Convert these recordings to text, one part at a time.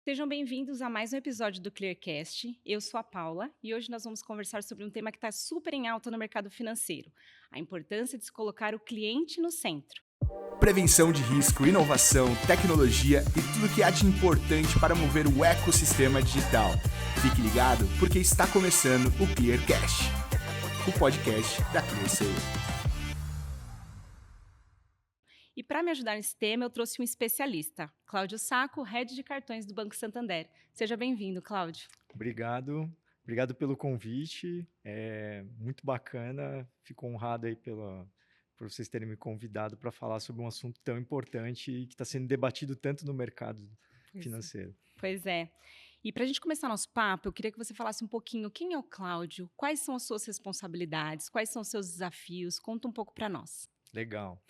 Sejam bem-vindos a mais um episódio do Clearcast. Eu sou a Paula e hoje nós vamos conversar sobre um tema que está super em alta no mercado financeiro: a importância de se colocar o cliente no centro. Prevenção de risco, inovação, tecnologia e tudo que há de importante para mover o ecossistema digital. Fique ligado porque está começando o Clearcast, o podcast da ClearSale. E para me ajudar nesse tema, eu trouxe um especialista, Cláudio Sacco, Head de Cartões do Banco Santander. Seja bem-vindo, Cláudio. Obrigado pelo convite. É muito bacana. Fico honrado aí por vocês terem me convidado para falar sobre um assunto tão importante e que está sendo debatido tanto no mercado Pois é. financeiro. Pois é. E para a gente começar nosso papo, eu queria que você falasse um pouquinho quem é o Cláudio, quais são as suas responsabilidades, quais são os seus desafios. Conta um pouco para nós. Legal.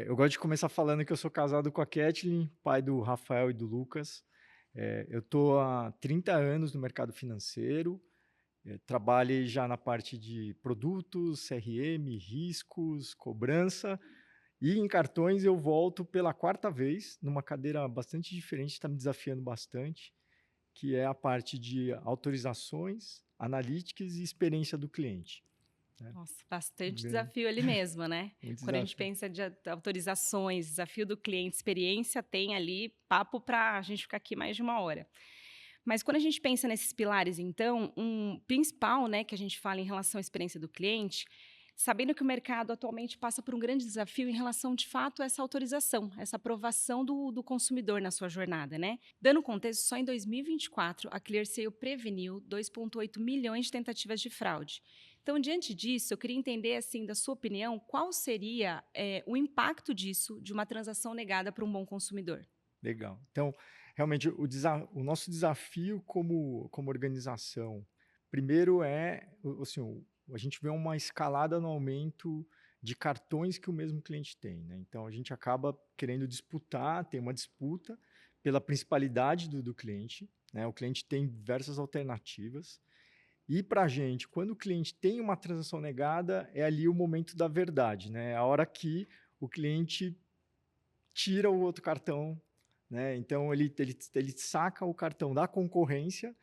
Eu gosto de começar falando que eu sou casado com a Kathleen, pai do Rafael e do Lucas. Eu estou há 30 anos no mercado financeiro. Trabalhei já na parte de produtos, CRM, riscos, cobrança. E em cartões eu volto pela quarta vez, numa cadeira bastante diferente, está me desafiando bastante, que é a parte de autorizações, analytics e experiência do cliente, né? Nossa, bastante Bem, desafio ali mesmo, né? muito Quando a gente desafio. pensa de autorizações, desafio do cliente, experiência, tem ali papo para a gente ficar aqui mais de uma hora. Mas quando a gente pensa nesses pilares, então, um principal, né, que a gente fala em relação à experiência do cliente, sabendo que o mercado atualmente passa por um grande desafio em relação, de fato, a essa autorização, essa aprovação do consumidor na sua jornada, né? Dando contexto, só em 2024, a ClearSale preveniu 2,8 milhões de tentativas de fraude. Então, diante disso, eu queria entender, assim, da sua opinião, qual seria o impacto disso, de uma transação negada para um bom consumidor? Legal. Então, realmente, o nosso desafio como organização, primeiro assim, a gente vê uma escalada no aumento de cartões que o mesmo cliente tem, né? Então, a gente acaba querendo disputar, tem uma disputa pela principalidade do cliente, né? O cliente tem diversas alternativas. E para a gente, quando o cliente tem uma transação negada, é ali o momento da verdade, né? É a hora que o cliente tira o outro cartão, né? Então ele saca o cartão da concorrência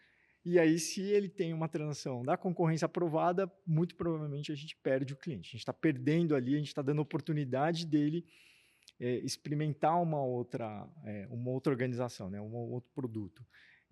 e aí se ele tem uma transação da concorrência aprovada, muito provavelmente a gente perde o cliente. A gente está perdendo ali, a gente está dando oportunidade dele experimentar uma outra organização, né? Um outro produto.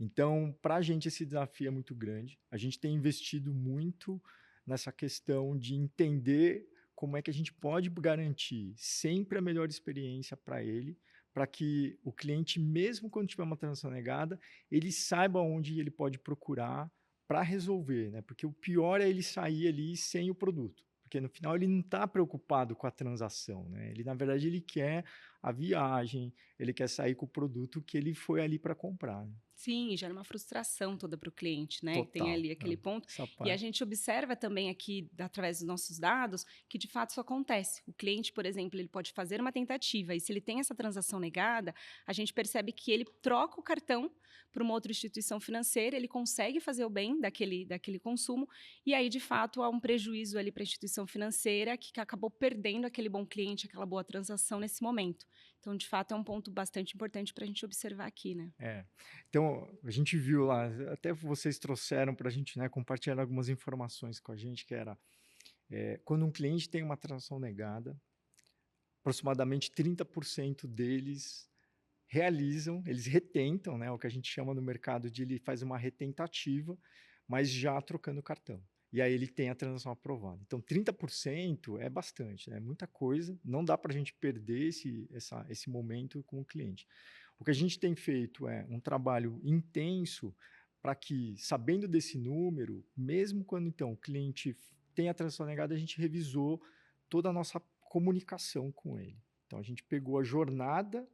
Então, para a gente esse desafio é muito grande. A gente tem investido muito nessa questão de entender como é que a gente pode garantir sempre a melhor experiência para ele, para que o cliente, mesmo quando tiver uma transação negada, ele saiba onde ele pode procurar para resolver, né? Porque o pior é ele sair ali sem o produto, porque no final ele não está preocupado com a transação, né? Ele, na verdade, ele quer a viagem, ele quer sair com o produto que ele foi ali para comprar, né? Sim, gera uma frustração toda para o cliente, né? Tem Total. ali aquele ponto. Essa E a parte. gente observa também aqui, através dos nossos dados, que de fato isso acontece. O cliente, por exemplo, ele pode fazer uma tentativa e se ele tem essa transação negada, a gente percebe que ele troca o cartão para uma outra instituição financeira, ele consegue fazer o bem daquele consumo, e aí, de fato, há um prejuízo ali para a instituição financeira que acabou perdendo aquele bom cliente, aquela boa transação nesse momento. Então, de fato, é um ponto bastante importante para a gente observar aqui, né? É. Então, a gente viu lá, até vocês trouxeram para a gente, né, compartilhar algumas informações com a gente, que era, quando um cliente tem uma transação negada, aproximadamente 30% deles eles retentam, né, o que a gente chama no mercado de ele faz uma retentativa, mas já trocando o cartão. E aí ele tem a transação aprovada. Então, 30% é bastante, né, é muita coisa, não dá para a gente perder esse momento com o cliente. O que a gente tem feito é um trabalho intenso para que, sabendo desse número, mesmo quando então o cliente tem a transação negada, a gente revisou toda a nossa comunicação com ele. Então, a gente pegou a jornada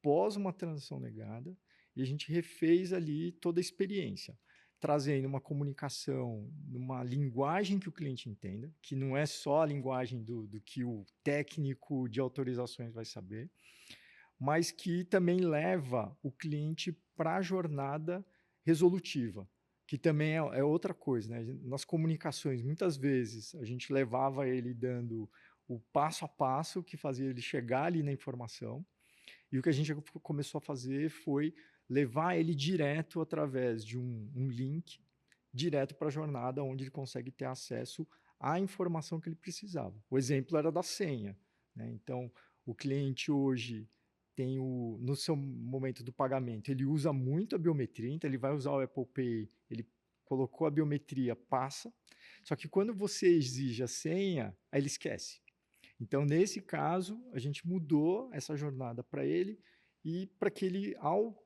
pós uma transação negada e a gente refez ali toda a experiência, trazendo uma comunicação numa linguagem que o cliente entenda, que não é só a linguagem do que o técnico de autorizações vai saber, mas que também leva o cliente para a jornada resolutiva, que também é outra coisa, né? Nas comunicações, muitas vezes, a gente levava ele dando o passo a passo que fazia ele chegar ali na informação, e o que a gente começou a fazer foi levar ele direto através de um link, direto para a jornada, onde ele consegue ter acesso à informação que ele precisava. O exemplo era da senha, né? Então, o cliente hoje tem no seu momento do pagamento, ele usa muito a biometria, então ele vai usar o Apple Pay, ele colocou a biometria, passa, só que quando você exige a senha, aí ele esquece. Então, nesse caso, a gente mudou essa jornada para ele e para que ele, ao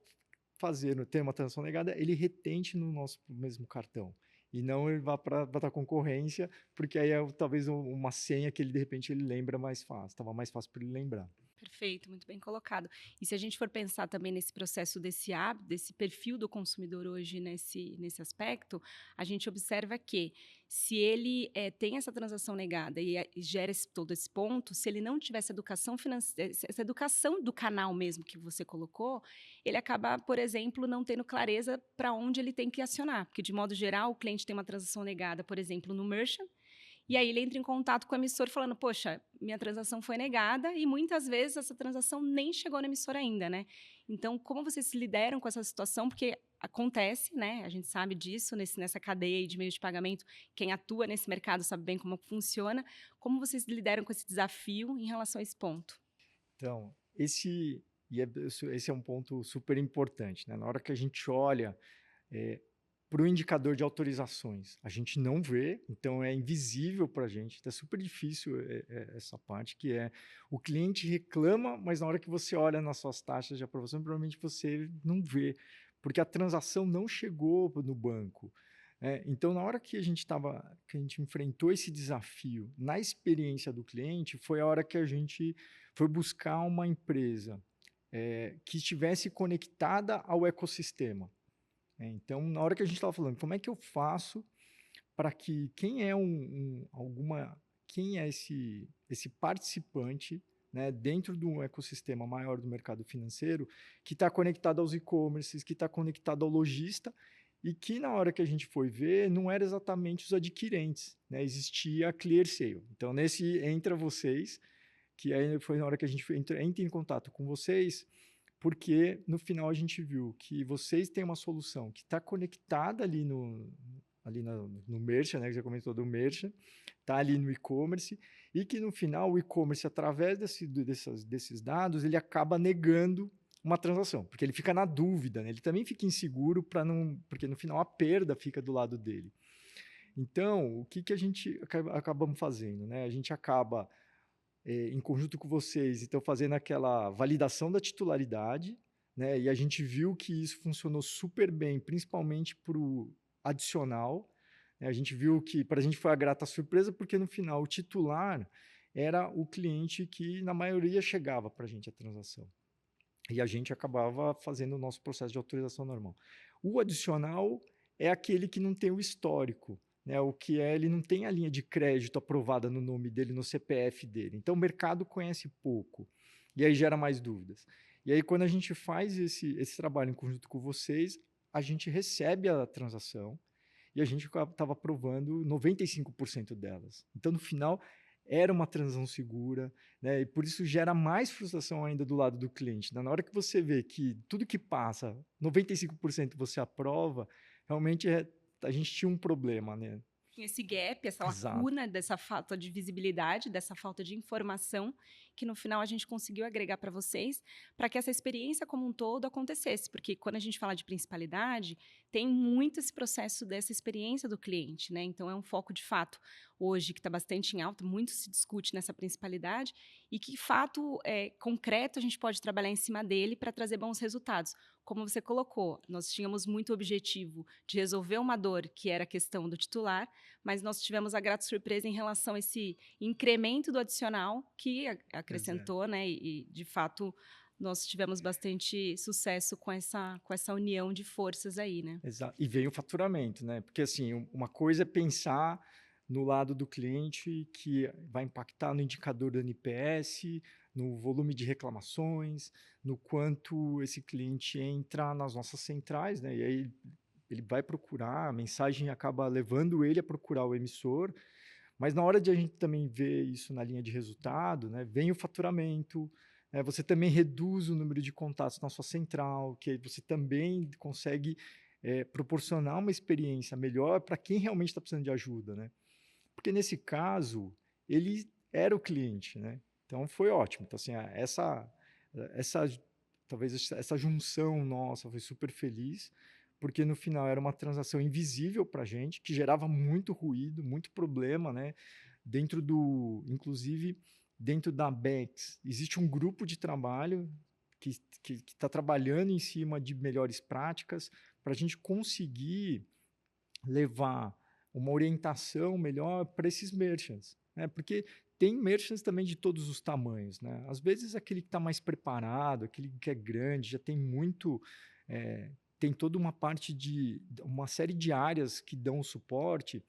ter uma transação negada, ele retente no nosso mesmo cartão. E não ele vá para a concorrência, porque aí é talvez uma senha que ele, de repente, ele lembra mais fácil. Estava mais fácil para ele lembrar. Perfeito, muito bem colocado. E se a gente for pensar também nesse processo desse hábito, desse perfil do consumidor hoje nesse aspecto, a gente observa que se ele tem essa transação negada e gera todo esse ponto, se ele não tiver essa educação financeira, essa educação do canal mesmo que você colocou, ele acaba, por exemplo, não tendo clareza para onde ele tem que acionar. Porque, de modo geral, o cliente tem uma transação negada, por exemplo, no merchant, e aí ele entra em contato com o emissor falando, poxa, minha transação foi negada e muitas vezes essa transação nem chegou no emissor ainda, né? Então, como vocês se lideram com essa situação? Porque acontece, né? A gente sabe disso nessa cadeia de meios de pagamento. Quem atua nesse mercado sabe bem como funciona. Como vocês lideram com esse desafio em relação a esse ponto? Então, esse é um ponto super importante, né? Na hora que a gente olha para o indicador de autorizações, a gente não vê, então é invisível para a gente, é super difícil essa parte, que é o cliente reclama, mas na hora que você olha nas suas taxas de aprovação, provavelmente você não vê, porque a transação não chegou no banco. Então, na hora que a gente enfrentou esse desafio na experiência do cliente, foi a hora que a gente foi buscar uma empresa que estivesse conectada ao ecossistema. Então, na hora que a gente estava falando, como é que eu faço para que quem é esse participante, né, dentro de um ecossistema maior do mercado financeiro, que está conectado aos e-commerces, que está conectado ao lojista, e que na hora que a gente foi ver, não era exatamente os adquirentes, né? Existia a ClearSale. Então, nesse entra vocês, que aí foi na hora que a gente entra em contato com vocês, porque no final a gente viu que vocês têm uma solução que está conectada ali no merchant, né, que você comentou do merchant, está ali no e-commerce, e que no final o e-commerce, através desses dados, ele acaba negando uma transação, porque ele fica na dúvida, né? Ele também fica inseguro, porque no final a perda fica do lado dele. Então, o que a gente acabamos fazendo, né? A gente acaba em conjunto com vocês, então fazendo aquela validação da titularidade, né? E a gente viu que isso funcionou super bem, principalmente para o adicional. A gente viu que para a gente foi a grata surpresa, porque no final o titular era o cliente que na maioria chegava para a gente a transação. E a gente acabava fazendo o nosso processo de autorização normal. O adicional é aquele que não tem o histórico, né? O que ele não tem a linha de crédito aprovada no nome dele, no CPF dele. Então, o mercado conhece pouco. E aí gera mais dúvidas. E aí, quando a gente faz esse trabalho em conjunto com vocês, a gente recebe a transação e a gente estava aprovando 95% delas. Então, no final, era uma transação segura, né? E por isso gera mais frustração ainda do lado do cliente. Na hora que você vê que tudo que passa, 95% você aprova, realmente a gente tinha um problema, né? Esse gap, essa Exato. lacuna dessa falta de visibilidade, dessa falta de informação, que no final a gente conseguiu agregar para vocês, para que essa experiência como um todo acontecesse. Porque quando a gente fala de principalidade, tem muito esse processo dessa experiência do cliente, né? Então, é um foco de fato hoje que está bastante em alta, muito se discute nessa principalidade, e que fato concreto a gente pode trabalhar em cima dele para trazer bons resultados. Como você colocou, nós tínhamos muito objetivo de resolver uma dor, que era a questão do titular, mas nós tivemos a grata surpresa em relação a esse incremento do adicional que acrescentou, né? E, de fato, nós tivemos bastante sucesso com essa união de forças aí, né? Exato. E veio o faturamento, né? Porque, assim, uma coisa é pensar no lado do cliente, que vai impactar no indicador do NPS, no volume de reclamações, no quanto esse cliente entra nas nossas centrais, né? E aí ele vai procurar, a mensagem acaba levando ele a procurar o emissor, mas na hora de a gente também ver isso na linha de resultado, né, vem o faturamento, Você também reduz o número de contatos na sua central, que aí você também consegue proporcionar uma experiência melhor para quem realmente está precisando de ajuda, né? Porque nesse caso, ele era o cliente, né? Então foi ótimo. Então, assim, essa talvez essa junção nossa foi super feliz, porque no final era uma transação invisível para a gente, que gerava muito ruído, muito problema, né? Inclusive, dentro da Bex, existe um grupo de trabalho que está trabalhando em cima de melhores práticas para a gente conseguir levar uma orientação melhor para esses merchants, né? Porque tem merchants também de todos os tamanhos, né? Às vezes aquele que está mais preparado, aquele que é grande, já tem muito, tem toda uma parte de uma série de áreas que dão suporte,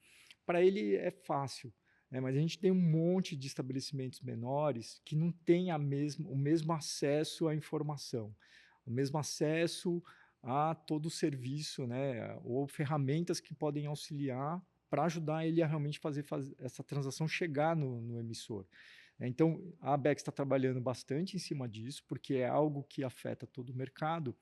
para ele é fácil, né? Mas a gente tem um monte de estabelecimentos menores que não têm o mesmo acesso à informação, o mesmo acesso a todo o serviço, né, ou ferramentas que podem auxiliar para ajudar ele a realmente fazer essa transação chegar no emissor. Então, a Abex está trabalhando bastante em cima disso, porque é algo que afeta todo o mercado,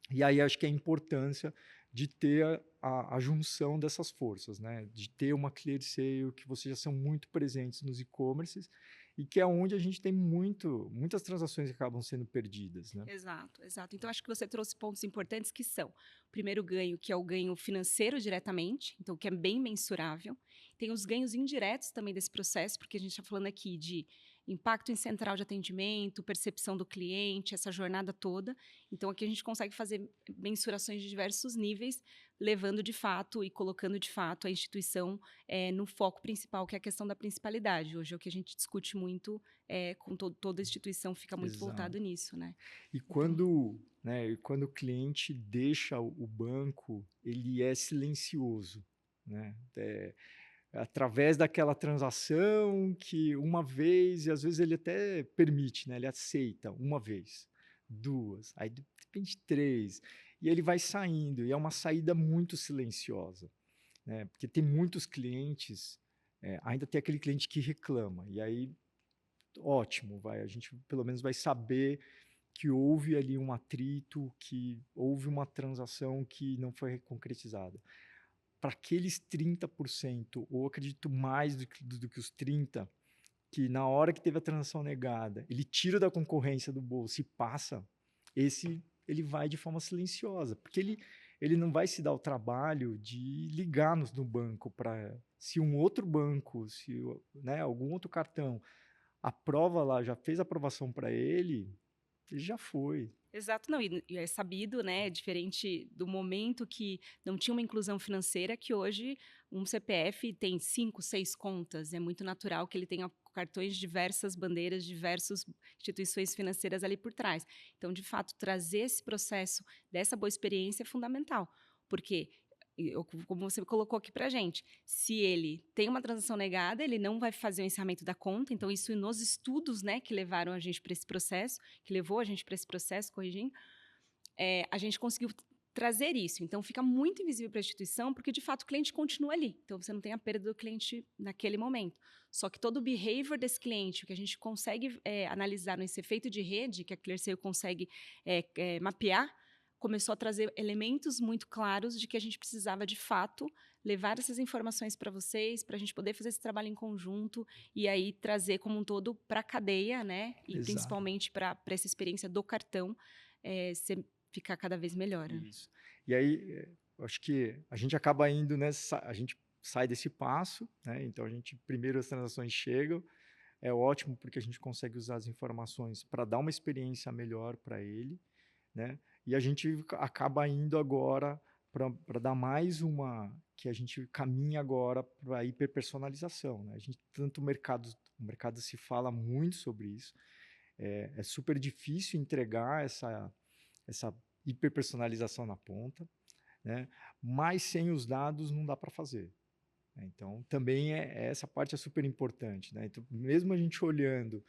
e aí acho que a importância de ter a junção dessas forças, né? De ter uma ClearSale, que vocês já são muito presentes nos e-commerces, e que é onde a gente tem muitas transações que acabam sendo perdidas, né? Exato, exato. Então, acho que você trouxe pontos importantes que são: o primeiro ganho, que é o ganho financeiro diretamente, então, que é bem mensurável. Tem os ganhos indiretos também desse processo, porque a gente está falando aqui de impacto em central de atendimento, percepção do cliente, essa jornada toda. Então, aqui a gente consegue fazer mensurações de diversos níveis, levando de fato e colocando de fato a instituição no foco principal, que é a questão da principalidade. Hoje é o que a gente discute muito, com toda a instituição fica muito voltado Exato. nisso, né? E Então, quando o cliente deixa o banco, ele é silencioso, né? Através daquela transação que uma vez, e às vezes ele até permite, né? Ele aceita uma vez, duas, aí de repente três, e ele vai saindo, e é uma saída muito silenciosa, né? Porque tem muitos clientes, ainda tem aquele cliente que reclama, e aí ótimo, a gente pelo menos vai saber que houve ali um atrito, que houve uma transação que não foi concretizada. Para aqueles 30%, ou acredito mais do que os 30%, que na hora que teve a transação negada, ele tira da concorrência do bolso e passa, ele vai de forma silenciosa, porque ele não vai se dar o trabalho de ligar no banco para se um outro banco, se, né, algum outro cartão aprova lá, já fez a aprovação para ele já foi. exato, não, e é sabido, né, diferente do momento que não tinha uma inclusão financeira, que hoje um CPF tem 5, 6 contas, é muito natural que ele tenha cartões de diversas bandeiras, diversas instituições financeiras ali por trás. Então, de fato, trazer esse processo dessa boa experiência é fundamental, porque como você colocou aqui para gente, se ele tem uma transação negada, ele não vai fazer o encerramento da conta. Então, isso nos estudos, né, que levaram a gente para esse processo, que levou a gente para esse processo, corrigindo, a gente conseguiu trazer isso. Então, fica muito invisível para a instituição, porque, de fato, o cliente continua ali. Então, você não tem a perda do cliente naquele momento. Só que todo o behavior desse cliente, o que a gente consegue analisar nesse efeito de rede, que a ClearSale consegue mapear, começou a trazer elementos muito claros de que a gente precisava, de fato, levar essas informações para vocês, para a gente poder fazer esse trabalho em conjunto e aí trazer como um todo para a cadeia, né? E Exato. principalmente para essa experiência do cartão ficar cada vez melhor. Né? Isso. E aí, eu acho que a gente acaba indo a gente sai desse passo, né? Então, primeiro as transações chegam, é ótimo porque a gente consegue usar as informações para dar uma experiência melhor para ele, né? E a gente acaba indo agora para dar mais que a gente caminha agora para a hiperpersonalização, né? Tanto o mercado se fala muito sobre isso, é super difícil entregar essa hiperpersonalização na ponta, né? Mas sem os dados não dá para fazer. Então, também essa parte é super importante, né? Então, mesmo a gente olhando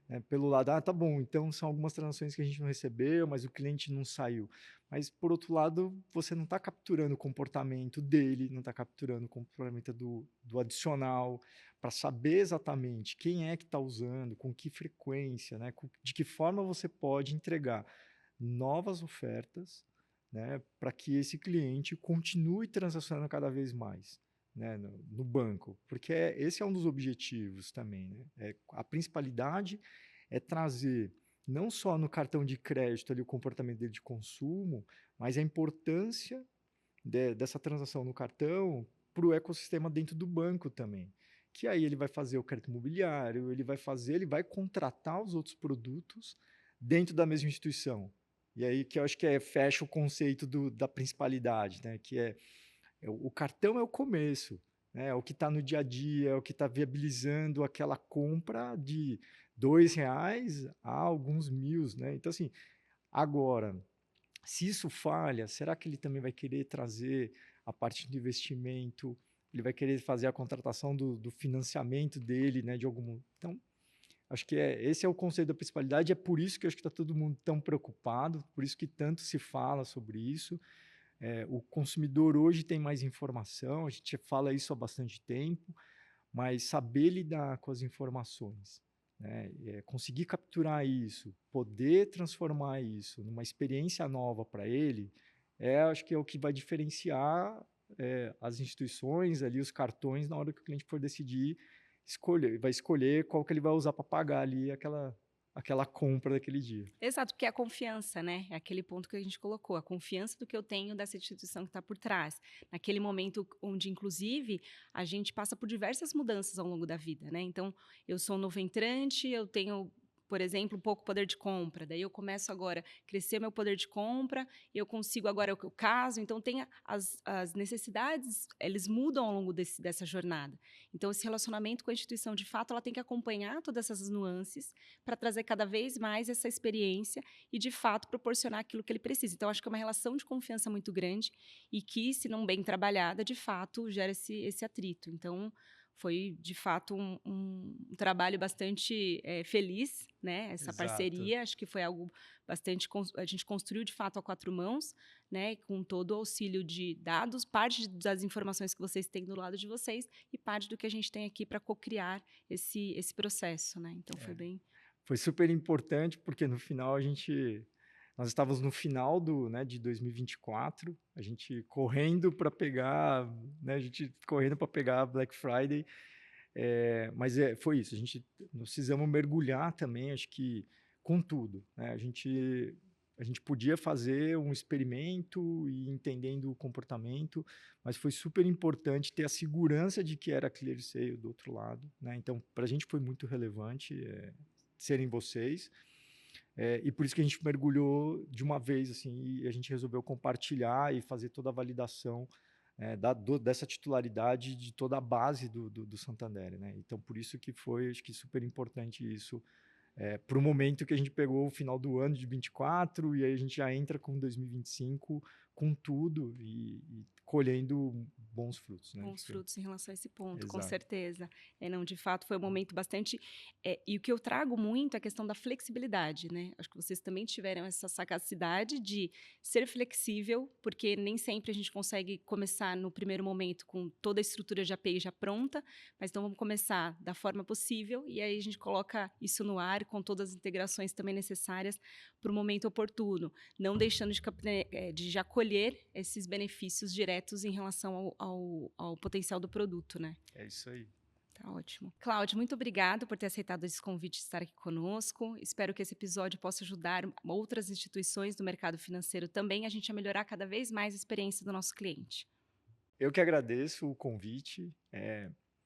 né? Pelo lado, tá bom, então são algumas transações que a gente não recebeu, mas o cliente não saiu. Mas, por outro lado, você não está capturando o comportamento dele, não está capturando o comportamento do adicional, para saber exatamente quem é que está usando, com que frequência, né? De que forma você pode entregar novas ofertas, né, para que esse cliente continue transacionando cada vez mais, né, no banco, porque esse é um dos objetivos também, né? A principalidade é trazer não só no cartão de crédito ali o comportamento dele de consumo, mas a importância dessa transação no cartão para o ecossistema dentro do banco também. Que aí ele vai fazer o crédito imobiliário, ele vai contratar os outros produtos dentro da mesma instituição. E aí que eu acho que fecha o conceito da principalidade, né? Que o cartão é o começo, né? É o que está no dia a dia, é o que está viabilizando aquela compra de R$ 2 a alguns mil, né? Então, assim, agora, se isso falha, será que ele também vai querer trazer a parte de investimento? Ele vai querer fazer a contratação do financiamento dele, né? De algum. Então, acho que esse é o conceito da principalidade. É por isso que eu acho que está todo mundo tão preocupado, por isso que tanto se fala sobre isso. O consumidor hoje tem mais informação, a gente fala isso há bastante tempo, mas saber lidar com as informações, né? Conseguir capturar isso, poder transformar isso numa experiência nova para ele, acho que é o que vai diferenciar as instituições, ali, os cartões, na hora que o cliente for decidir vai escolher qual que ele vai usar para pagar ali aquela compra daquele dia. Exato, porque é a confiança, né? É aquele ponto que a gente colocou, a confiança do que eu tenho dessa instituição que está por trás. Naquele momento onde, inclusive, a gente passa por diversas mudanças ao longo da vida, né? Então, eu sou um novo entrante, eu tenho, por exemplo, pouco poder de compra. Daí eu começo agora a crescer meu poder de compra, eu consigo agora o caso. Então, tem as necessidades, eles mudam ao longo dessa jornada. Então, esse relacionamento com a instituição, de fato, ela tem que acompanhar todas essas nuances para trazer cada vez mais essa experiência e, de fato, proporcionar aquilo que ele precisa. Então, acho que é uma relação de confiança muito grande e que, se não bem trabalhada, de fato, gera esse atrito. Então, foi, de fato, um trabalho bastante feliz, né? Essa Exato. parceria, acho que foi algo bastante... A gente construiu, de fato, a quatro mãos, né? Com todo o auxílio de dados, parte das informações que vocês têm do lado de vocês e parte do que a gente tem aqui para co-criar esse processo, né? Então, foi bem... Foi super importante, porque no final nós estávamos no final de 2024, a gente correndo para pegar, né, a gente correndo para pegar Black Friday, mas foi isso, nós precisamos mergulhar também, acho que com tudo, né? A gente podia fazer um experimento e entendendo o comportamento, mas foi super importante ter a segurança de que era clear sale do outro lado, né? Então, para a gente foi muito relevante serem vocês. E por isso que a gente mergulhou de uma vez, assim, e a gente resolveu compartilhar e fazer toda a validação dessa titularidade de toda a base do Santander, né? Então, por isso que foi, acho que super importante isso, para o momento que a gente pegou o final do ano de 24 e aí a gente já entra com 2025 com tudo e colhendo bons frutos, né? Bons frutos em relação a esse ponto, com Exato. certeza. Não, de fato, foi um momento bastante... e o que eu trago muito é a questão da flexibilidade, né? Acho que vocês também tiveram essa sagacidade de ser flexível, porque nem sempre a gente consegue começar no primeiro momento com toda a estrutura de API já pronta, mas então vamos começar da forma possível e aí a gente coloca isso no ar com todas as integrações também necessárias para o momento oportuno, não deixando de já colher esses benefícios diretos em relação ao potencial do produto, né? É isso aí. Tá ótimo. Cláudio, muito obrigado por ter aceitado esse convite de estar aqui conosco. Espero que esse episódio possa ajudar outras instituições do mercado financeiro também a gente a melhorar cada vez mais a experiência do nosso cliente. Eu que agradeço o convite.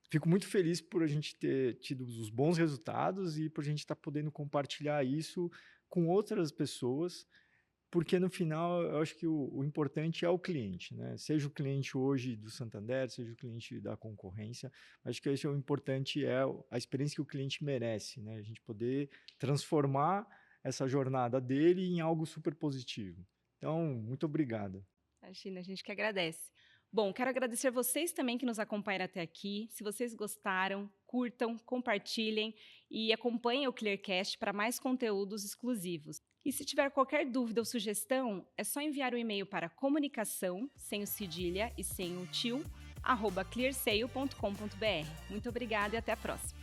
Fico muito feliz por a gente ter tido os bons resultados e por a gente estar podendo compartilhar isso com outras pessoas, porque no final eu acho que o importante é o cliente, né? Seja o cliente hoje do Santander, seja o cliente da concorrência, acho que esse é o importante, é a experiência que o cliente merece, né? A gente poder transformar essa jornada dele em algo super positivo. Então, muito obrigado. Imagina, a gente que agradece. Bom, quero agradecer vocês também que nos acompanharam até aqui. Se vocês gostaram, curtam, compartilhem e acompanhem o Clearcast para mais conteúdos exclusivos. E se tiver qualquer dúvida ou sugestão, é só enviar um e-mail para comunicação, sem o cedilha e sem o tio, @clearsail.com.br. Muito obrigada e até a próxima.